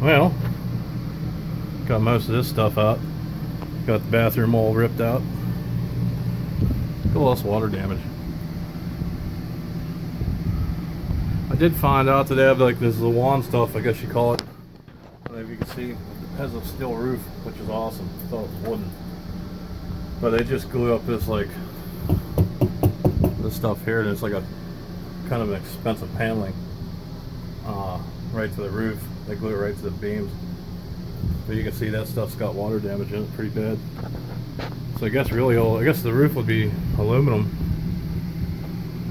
Well, got most of this stuff out. Got the bathroom all ripped out. Got lots of water damage. I did find out that they have like this Lawan stuff, I guess you call it. I don't know if you can see, it has a steel roof, which is awesome. I thought it was wooden. But they just glue up this like this stuff here, and it's like a kind of an expensive paneling right to the roof. They glue it right to the beams. But you can see that stuff's got water damage in it pretty bad. So I guess really I guess the roof would be aluminum,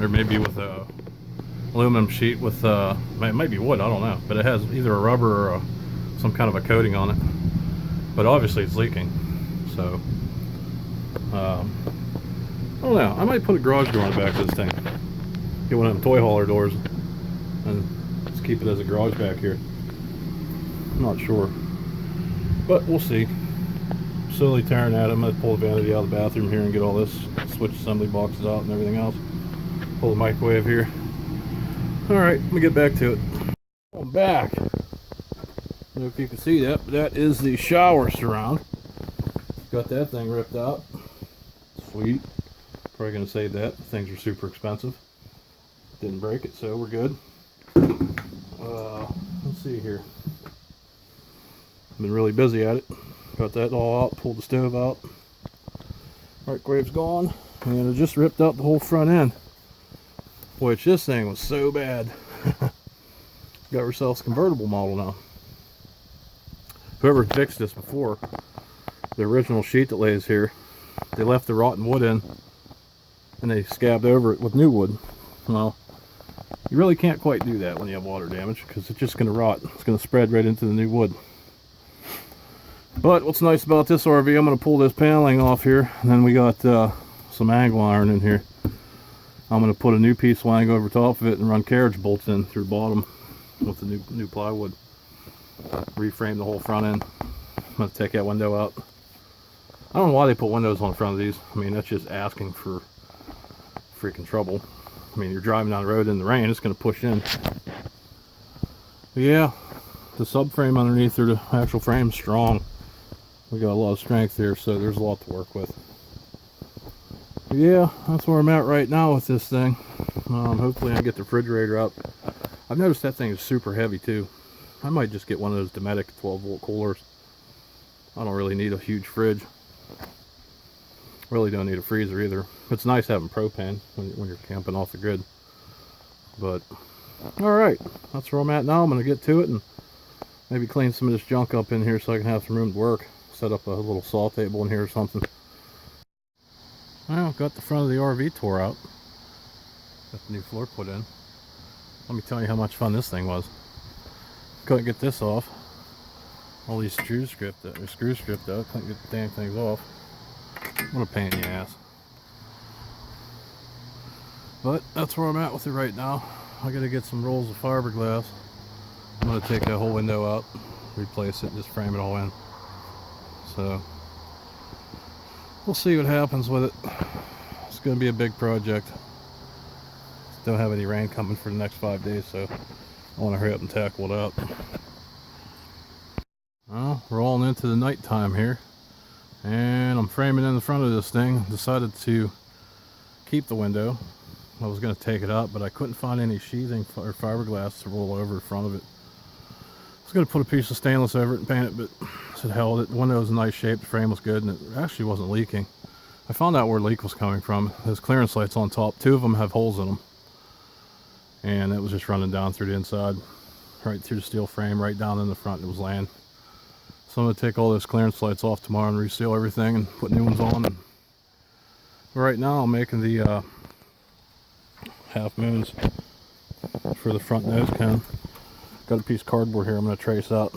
or maybe with a aluminum sheet with it might be wood, I don't know, but it has either a rubber or some kind of a coating on it. But obviously it's leaking, so I don't know. I might put a garage door on the back of this thing. Get one of them toy hauler doors and just keep it as a garage back here. I'm not sure, but we'll see. Slowly tearing at it. I'm going to pull the vanity out of the bathroom here and get all this switch assembly boxes out and everything else. Pull the microwave here. Alright, let me get back to it. I'm back. I don't know if you can see that, but that is the shower surround. Got that thing ripped out. Sweet. Probably going to save that. Things are super expensive. Didn't break it, so we're good. Let's see here. I've been really busy at it. Got that all out, pulled the stove out. Microwave's gone, and I just ripped out the whole front end. Which this thing was so bad. Got ourselves a convertible model now. Whoever fixed this before, the original sheet that lays here, they left the rotten wood in and they scabbed over it with new wood. Well, you really can't quite do that when you have water damage, because it's just going to rot. It's going to spread right into the new wood. But what's nice about this RV, I'm going to pull this paneling off here, and then we got some angle iron in here. I'm going to put a new piece of lang over top of it and run carriage bolts in through the bottom with the new plywood. Reframe the whole front end. I'm going to take that window out. I don't know why they put windows on the front of these. I mean, that's just asking for freaking trouble. I mean, you're driving down the road in the rain, it's going to push in. But yeah, the subframe underneath, or the actual frame's strong. We got a lot of strength here, so there's a lot to work with. But yeah, that's where I'm at right now with this thing. Hopefully I get the refrigerator up. I've noticed that thing is super heavy too. I might just get one of those Dometic 12-volt coolers. I don't really need a huge fridge. Really don't need a freezer either. It's nice having propane when you're camping off the grid. But alright, that's where I'm at now. I'm going to get to it and maybe clean some of this junk up in here so I can have some room to work. Set up a little saw table in here or something. Well, got the front of the RV tore out. Got the new floor put in. Let me tell you how much fun this thing was. Couldn't get this off. All these screws stripped out. Couldn't get the damn things off. What a pain in the ass. But that's where I'm at with it right now. I gotta get some rolls of fiberglass. I'm gonna take that whole window out, replace it, and just frame it all in. So we'll see what happens with it. It's gonna be a big project. Don't have any rain coming for the next 5 days, so I want to hurry up and tackle it out. Well, rolling into the nighttime here, and I'm framing in the front of this thing. Decided to keep the window. I was going to take it out, but I couldn't find any sheathing or fiberglass to roll over the front of it. I was going to put a piece of stainless over it and paint it, but I said hell, the window was in nice shape, the frame was good, and it actually wasn't leaking. I found out where the leak was coming from. Those clearance lights on top, 2 of them have holes in them, and it was just running down through the inside, right through the steel frame, right down in the front. It was laying. So I'm going to take all those clearance lights off tomorrow and reseal everything and put new ones on. And right now I'm making the half moons for the front nose cone. Got a piece of cardboard here I'm going to trace out.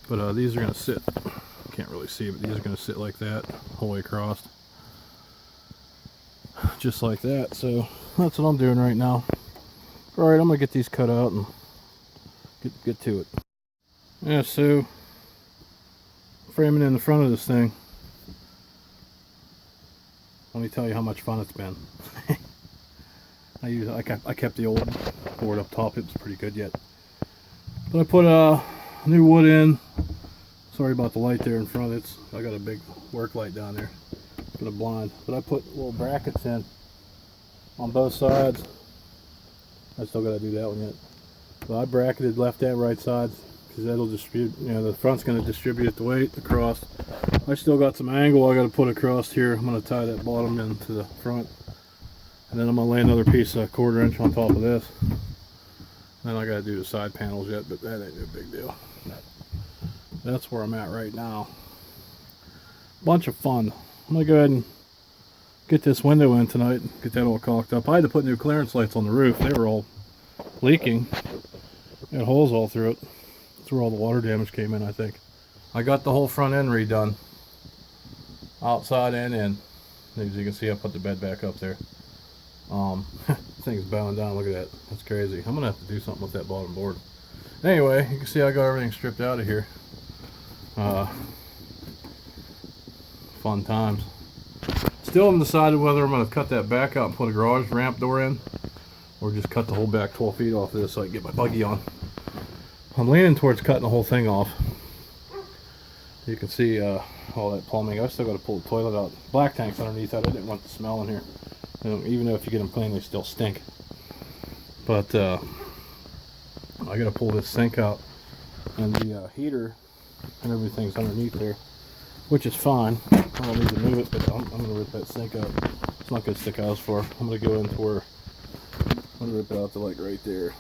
But these are going to sit, can't really see, but these are going to sit like that, whole way across. Just like that. So that's what I'm doing right now. Alright, I'm going to get these cut out and get to it. Yeah, so framing in the front of this thing. Let me tell you how much fun it's been. I kept the old board up top. It was pretty good yet. But I put new wood in. Sorry about the light there in front. I got a big work light down there. It's gonna blind. But I put little brackets in on both sides. I still gotta do that one yet. But I bracketed left and right sides because that'll distribute, you know, the front's gonna distribute the weight across. I still got some angle I gotta put across here. I'm gonna tie that bottom into the front. And then I'm gonna lay another piece of 1/4 inch on top of this. Then I gotta do the side panels yet, but that ain't no big deal. That's where I'm at right now. Bunch of fun. I'm gonna go ahead and get this window in tonight and get that all caulked up. I had to put new clearance lights on the roof. They were all leaking. They had holes all through it. That's where all the water damage came in, I think. I got the whole front end redone. Outside and in. As you can see, I put the bed back up there. Thing's bowing down. Look at that. That's crazy. I'm gonna have to do something with that bottom board. Anyway, you can see I got everything stripped out of here. Fun times. Still haven't decided whether I'm gonna cut that back out and put a garage ramp door in, or just cut the whole back 12 feet off of this so I can get my buggy on. I'm leaning towards cutting the whole thing off. You can see all that plumbing. I still got to pull the toilet out. Black tanks underneath that. I didn't want the smell in here. You know, even though if you get them clean, they still stink. But I got to pull this sink out, and the heater and everything's underneath there, which is fine. I don't need to move it, but I'm going to rip that sink out. It's not going to stick out as far. I'm going to go into where I'm going to rip it out to like right there.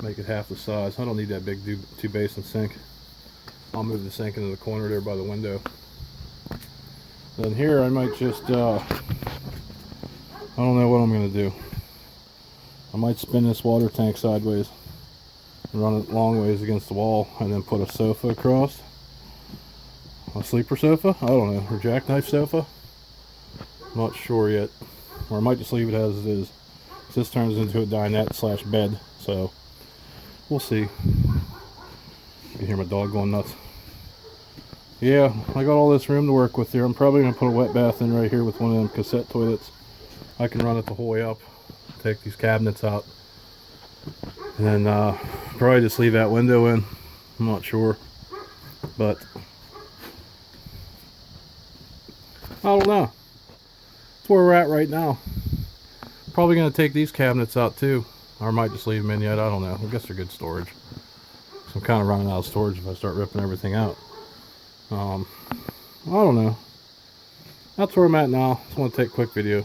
Make it half the size. I don't need that big 2-basin sink. I'll move the sink into the corner there by the window. Then here I might just, I don't know what I'm going to do. I might spin this water tank sideways and run it long ways against the wall and then put a sofa across. A sleeper sofa? I don't know. Or jackknife sofa? Not sure yet. Or I might just leave it as it is. This turns into a dinette slash bed, so we'll see. You can hear my dog going nuts. Yeah, I got all this room to work with here. I'm probably going to put a wet bath in right here with one of them cassette toilets. I can run it the whole way up, take these cabinets out, and then probably just leave that window in. I'm not sure, but I don't know. That's where we're at right now. Probably going to take these cabinets out too, or I might just leave them in yet. I don't know. I guess they're good storage. So I'm kind of running out of storage if I start ripping everything out. I don't know. That's where I'm at now. Just want to take a quick video.